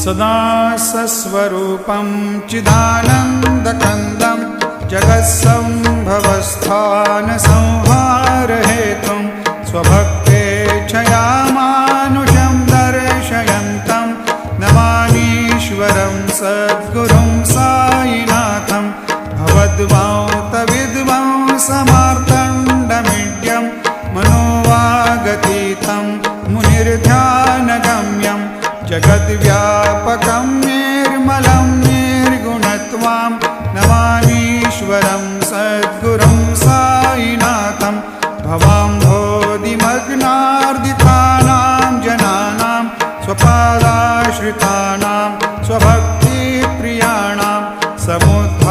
सदा सस्वरूपं चिदानन्दकन्दं जगत्सम्भवस्थानसंहारहेतुं स्वभक्तेच्छया मानुषं दर्शयन्तं नमामीश्वरं सद्गुरुं साईनाथं भवद्वान्तविद्वां समार्तण्डमीड्यं मनोवागतीतं मुनिर्ध्यानगम्यं जगद्व्यापकं निर्मलं निर्गुणत्वां नमामीश्वरं सद्गुरुं साईनाथं भवाम्भोधिमग्नार्दितानां जनानां स्वपादाश्रितानां स्वभक्तिप्रियाणां समुद्र